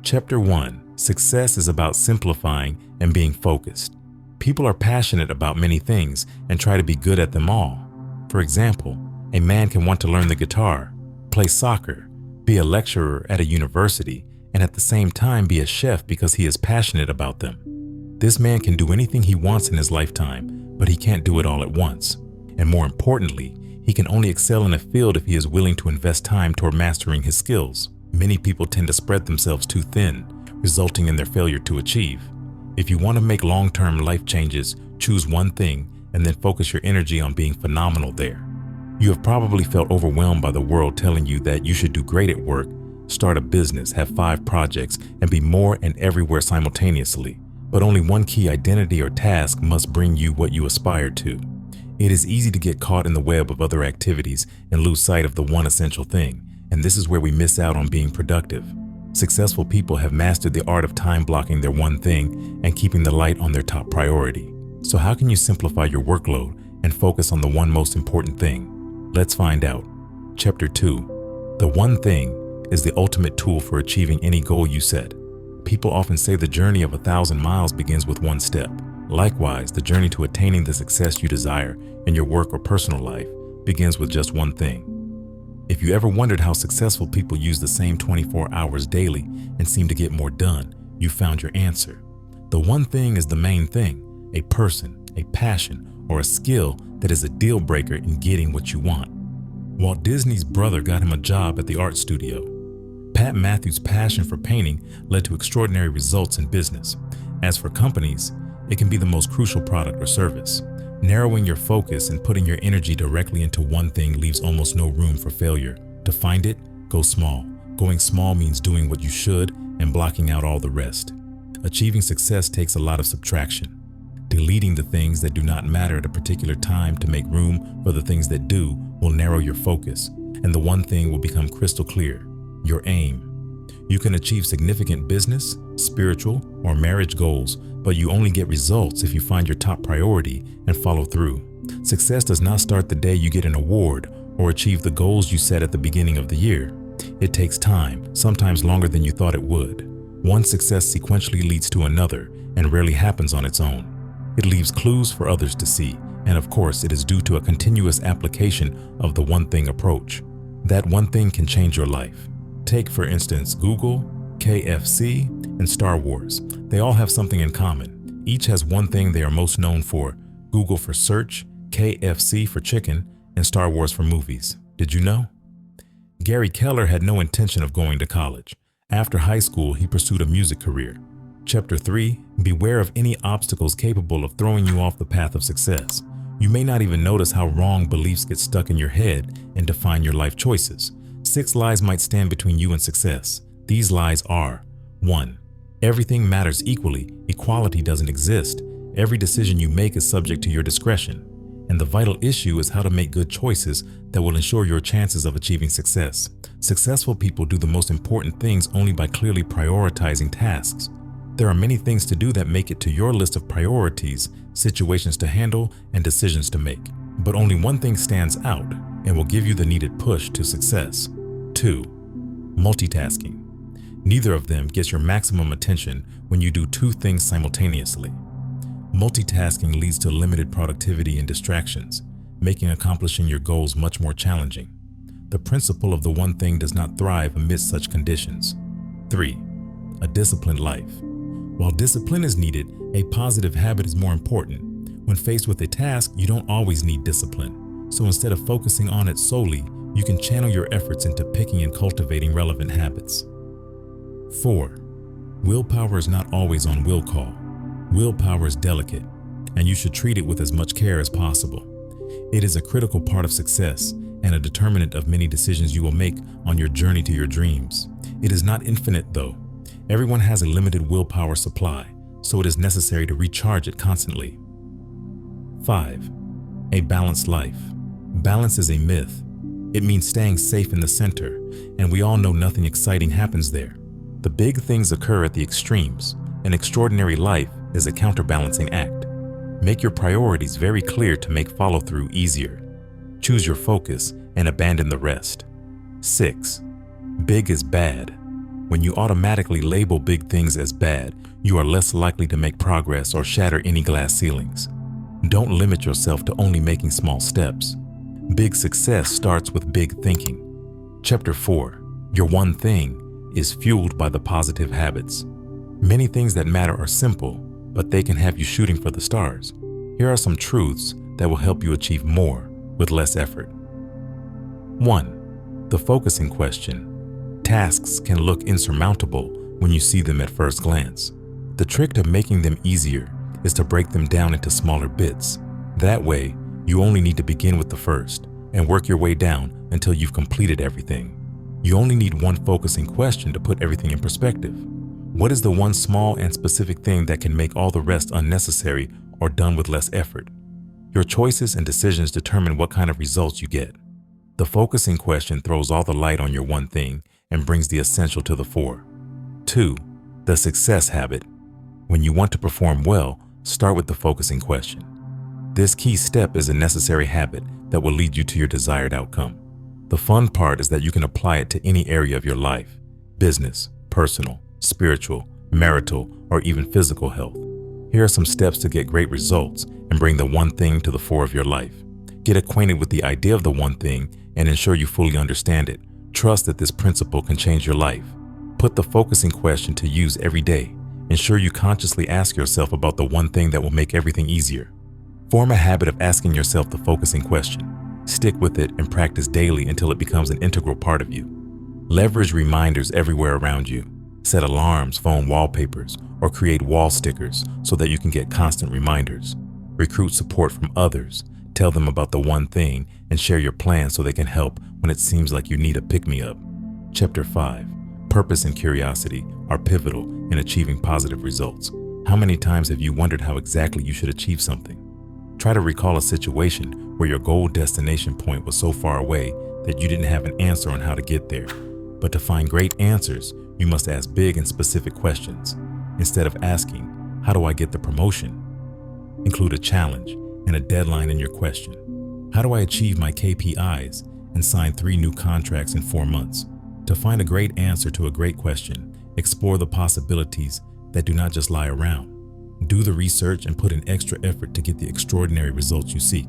Chapter 1. Success is about simplifying and being focused. People are passionate about many things and try to be good at them all. For example, a man can want to learn the guitar, play soccer, be a lecturer at a university, and at the same time be a chef because he is passionate about them. This man can do anything he wants in his lifetime, but he can't do it all at once. And more importantly, he can only excel in a field if he is willing to invest time toward mastering his skills. Many people tend to spread themselves too thin, resulting in their failure to achieve. If you want to make long-term life changes, choose one thing and then focus your energy on being phenomenal there. You have probably felt overwhelmed by the world telling you that you should do great at work, start a business, have 5 projects, and be more and everywhere simultaneously. But only one key identity or task must bring you what you aspire to. It is easy to get caught in the web of other activities and lose sight of the one essential thing, and this is where we miss out on being productive. Successful people have mastered the art of time blocking their one thing and keeping the light on their top priority. So how can you simplify your workload and focus on the one most important thing? Let's find out. Chapter 2. The one thing is the ultimate tool for achieving any goal you set. People often say the journey of 1,000 miles begins with one step. Likewise, the journey to attaining the success you desire in your work or personal life begins with just one thing. If you ever wondered how successful people use the same 24 hours daily and seem to get more done, you found your answer. The one thing is the main thing, a person, a passion, or a skill that is a deal breaker in getting what you want. Walt Disney's brother got him a job at the art studio. Pat Matthews' passion for painting led to extraordinary results in business. As for companies, it can be the most crucial product or service. Narrowing your focus and putting your energy directly into one thing leaves almost no room for failure. To find it, go small. Going small means doing what you should and blocking out all the rest. Achieving success takes a lot of subtraction. Deleting the things that do not matter at a particular time to make room for the things that do will narrow your focus, and the one thing will become crystal clear: your aim. You can achieve significant business, spiritual, or marriage goals, but you only get results if you find your top priority and follow through. Success does not start the day you get an award or achieve the goals you set at the beginning of the year. It takes time, sometimes longer than you thought it would. One success sequentially leads to another and rarely happens on its own. It leaves clues for others to see, and of course it is due to a continuous application of the one thing approach. That one thing can change your life. Take for instance Google, KFC, and Star Wars. They all have something in common. Each has one thing they are most known for: Google for search, KFC for chicken, and Star Wars for movies. Did you know? Gary Keller had no intention of going to college. After high school, he pursued a music career. Chapter 3. Beware of any obstacles capable of throwing you off the path of success. You may not even notice how wrong beliefs get stuck in your head and define your life choices. 6 lies might stand between you and success. These lies are: 1. Everything matters equally. Equality doesn't exist. Every decision you make is subject to your discretion. And the vital issue is how to make good choices that will ensure your chances of achieving success. Successful people do the most important things only by clearly prioritizing tasks. There are many things to do that make it to your list of priorities, situations to handle, and decisions to make. But only one thing stands out and will give you the needed push to success. 2. Multitasking. Neither of them gets your maximum attention when you do 2 things simultaneously. Multitasking leads to limited productivity and distractions, making accomplishing your goals much more challenging. The principle of the one thing does not thrive amidst such conditions. 3. A disciplined life. While discipline is needed, a positive habit is more important. When faced with a task, you don't always need discipline. So instead of focusing on it solely, you can channel your efforts into picking and cultivating relevant habits. 4. Willpower is not always on will call. Willpower is delicate, and you should treat it with as much care as possible. It is a critical part of success and a determinant of many decisions you will make on your journey to your dreams. It is not infinite though. Everyone has a limited willpower supply, so it is necessary to recharge it constantly. 5. A balanced life. Balance is a myth. It means staying safe in the center, and we all know nothing exciting happens there. The big things occur at the extremes. An extraordinary life is a counterbalancing act. Make your priorities very clear to make follow-through easier. Choose your focus and abandon the rest. 6. Big is bad. When you automatically label big things as bad, you are less likely to make progress or shatter any glass ceilings. Don't limit yourself to only making small steps. Big success starts with big thinking. Chapter 4. Your one thing is fueled by the positive habits. Many things that matter are simple, but they can have you shooting for the stars. Here are some truths that will help you achieve more with less effort. 1. The focusing question. Tasks can look insurmountable when you see them at first glance. The trick to making them easier is to break them down into smaller bits. That way, you only need to begin with the first and work your way down until you've completed everything. You only need one focusing question to put everything in perspective. What is the one small and specific thing that can make all the rest unnecessary or done with less effort? Your choices and decisions determine what kind of results you get. The focusing question throws all the light on your one thing and brings the essential to the fore. 2. The success habit. When you want to perform well, start with the focusing question. This key step is a necessary habit that will lead you to your desired outcome. The fun part is that you can apply it to any area of your life: business, personal, spiritual, marital, or even physical health. Here are some steps to get great results and bring the one thing to the fore of your life. Get acquainted with the idea of the one thing and ensure you fully understand it. Trust that this principle can change your life. Put the focusing question to use every day. Ensure you consciously ask yourself about the one thing that will make everything easier. Form a habit of asking yourself the focusing question. Stick with it and practice daily until it becomes an integral part of you. Leverage reminders everywhere around you. Set alarms, phone wallpapers, or create wall stickers so that you can get constant reminders. Recruit support from others. Tell them about the one thing and share your plans so they can help when it seems like you need a pick-me-up. Chapter 5. Purpose and curiosity are pivotal in achieving positive results. How many times have you wondered how exactly you should achieve something? Try to recall a situation where your goal destination point was so far away that you didn't have an answer on how to get there. But to find great answers, you must ask big and specific questions. Instead of asking, "How do I get the promotion?" Include a challenge and a deadline in your question. How do I achieve my KPIs and sign 3 new contracts in 4 months? To find a great answer to a great question, explore the possibilities that do not just lie around. Do the research and put in extra effort to get the extraordinary results you seek.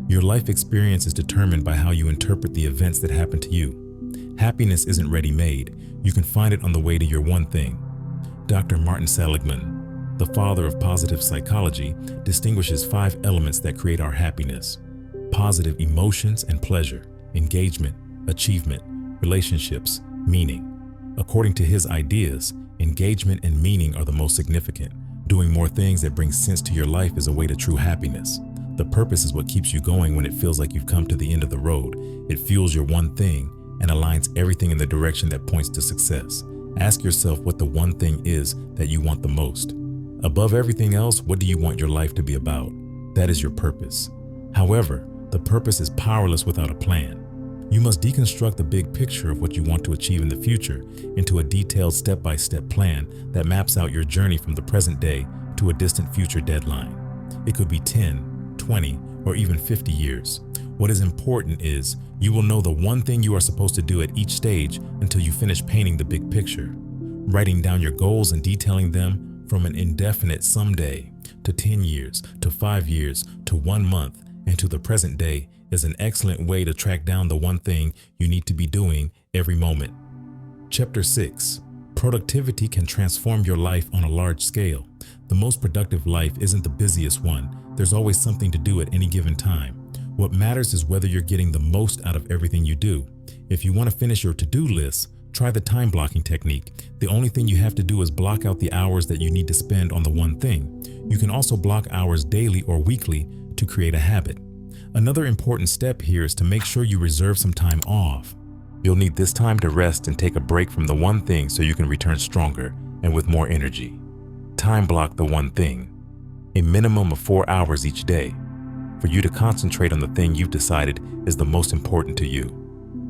Your life experience is determined by how you interpret the events that happen to you. Happiness isn't ready-made. You can find it on the way to your one thing. Dr. Martin Seligman, the father of positive psychology, distinguishes 5 elements that create our happiness: positive emotions and pleasure, engagement, achievement, relationships, meaning. According to his ideas, engagement and meaning are the most significant. Doing more things that bring sense to your life is a way to true happiness. The purpose is what keeps you going when it feels like you've come to the end of the road. It fuels your one thing and aligns everything in the direction that points to success. Ask yourself what the one thing is that you want the most. Above everything else, what do you want your life to be about? That is your purpose. However, the purpose is powerless without a plan. You must deconstruct the big picture of what you want to achieve in the future into a detailed step-by-step plan that maps out your journey from the present day to a distant future deadline. It could be 10, 20, or even 50 years. What is important is you will know the one thing you are supposed to do at each stage until you finish painting the big picture. Writing down your goals and detailing them from an indefinite someday to 10 years to 5 years to 1 month and to the present day is an excellent way to track down the one thing you need to be doing every moment. Chapter 6. Productivity can transform your life on a large scale. The most productive life isn't the busiest one. There's always something to do at any given time. What matters is whether you're getting the most out of everything you do. If you want to finish your to-do list, try the time blocking technique. The only thing you have to do is block out the hours that you need to spend on the one thing. You can also block hours daily or weekly to create a habit. Another important step here is to make sure you reserve some time off. You'll need this time to rest and take a break from the one thing so you can return stronger and with more energy. Time block the one thing. A minimum of 4 hours each day for you to concentrate on the thing you've decided is the most important to you.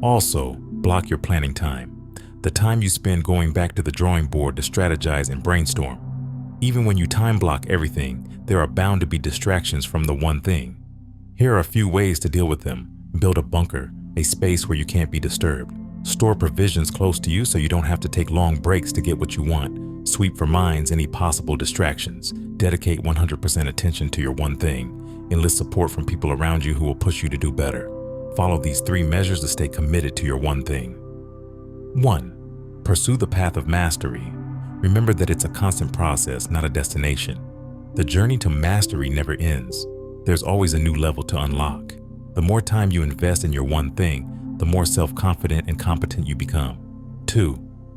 Also, block your planning time. The time you spend going back to the drawing board to strategize and brainstorm. Even when you time block everything, there are bound to be distractions from the one thing. Here are a few ways to deal with them. Build a bunker, a space where you can't be disturbed. Store provisions close to you so you don't have to take long breaks to get what you want. Sweep for minds any possible distractions. Dedicate 100% attention to your one thing. Enlist support from people around you who will push you to do better. Follow these 3 measures to stay committed to your one thing. 1. Pursue the path of mastery. Remember that it's a constant process, not a destination. The journey to mastery never ends. There's always a new level to unlock. The more time you invest in your one thing, the more self-confident and competent you become. 2.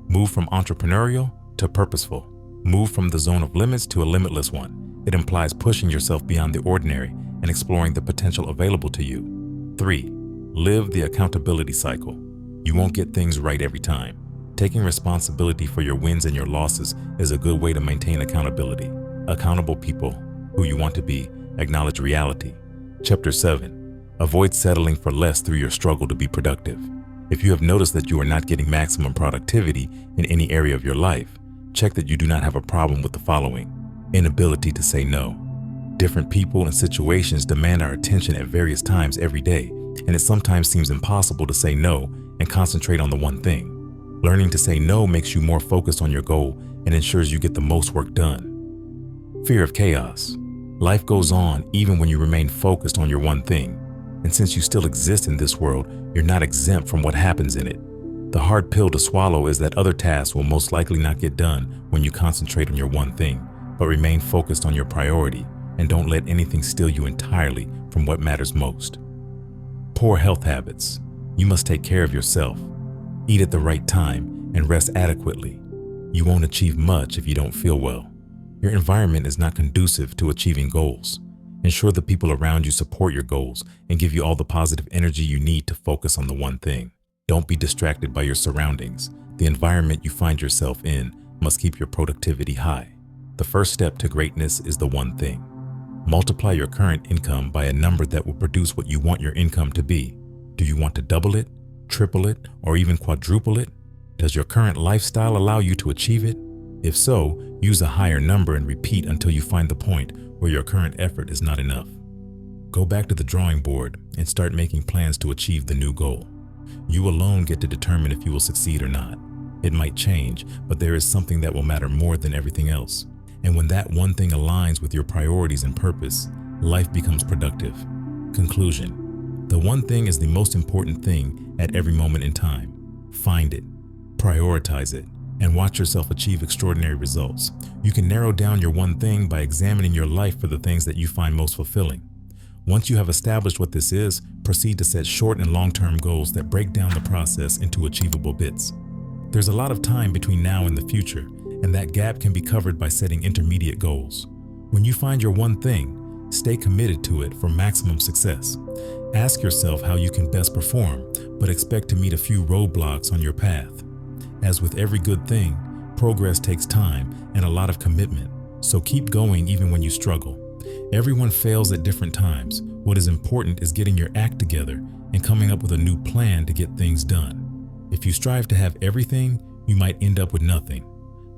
Move from entrepreneurial to purposeful. Move from the zone of limits to a limitless one. It implies pushing yourself beyond the ordinary and exploring the potential available to you. 3. Live the accountability cycle. You won't get things right every time. Taking responsibility for your wins and your losses is a good way to maintain accountability. Accountable people, who you want to be, acknowledge reality. Chapter 7. Avoid settling for less through your struggle to be productive. If you have noticed that you are not getting maximum productivity in any area of your life, check that you do not have a problem with the following: inability to say no. Different people and situations demand our attention at various times every day, and it sometimes seems impossible to say no and concentrate on the one thing. Learning to say no makes you more focused on your goal and ensures you get the most work done. Fear of chaos. Life goes on even when you remain focused on your one thing. And since you still exist in this world, you're not exempt from what happens in it. The hard pill to swallow is that other tasks will most likely not get done when you concentrate on your one thing, but remain focused on your priority and don't let anything steal you entirely from what matters most. Poor health habits. You must take care of yourself. Eat at the right time and rest adequately. You won't achieve much if you don't feel well. Your environment is not conducive to achieving goals. Ensure the people around you support your goals and give you all the positive energy you need to focus on the one thing. Don't be distracted by your surroundings. The environment you find yourself in must keep your productivity high. The first step to greatness is the one thing. Multiply your current income by a number that will produce what you want your income to be. Do you want to double it, triple it, or even quadruple it? Does your current lifestyle allow you to achieve it? If so, use a higher number and repeat until you find the point where your current effort is not enough. Go back to the drawing board and start making plans to achieve the new goal. You alone get to determine if you will succeed or not. It might change, but there is something that will matter more than everything else. And when that one thing aligns with your priorities and purpose, life becomes productive. Conclusion. The one thing is the most important thing at every moment in time. Find it, prioritize it, and watch yourself achieve extraordinary results. You can narrow down your one thing by examining your life for the things that you find most fulfilling. Once you have established what this is, proceed to set short and long-term goals that break down the process into achievable bits. There's a lot of time between now and the future, and that gap can be covered by setting intermediate goals. When you find your one thing, stay committed to it for maximum success. Ask yourself how you can best perform, but expect to meet a few roadblocks on your path. As with every good thing, progress takes time and a lot of commitment, so keep going even when you struggle. Everyone fails at different times. What is important is getting your act together and coming up with a new plan to get things done. If you strive to have everything, you might end up with nothing.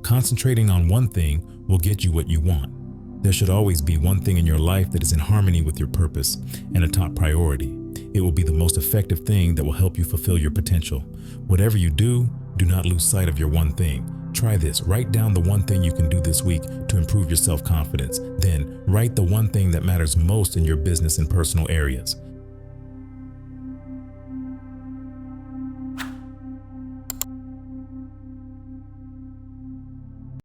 Concentrating on one thing will get you what you want. There should always be one thing in your life that is in harmony with your purpose and a top priority. It will be the most effective thing that will help you fulfill your potential. Whatever you do not lose sight of your one thing. Try this. Write down the one thing you can do this week to improve your self-confidence. Then write the one thing that matters most in your business and personal areas.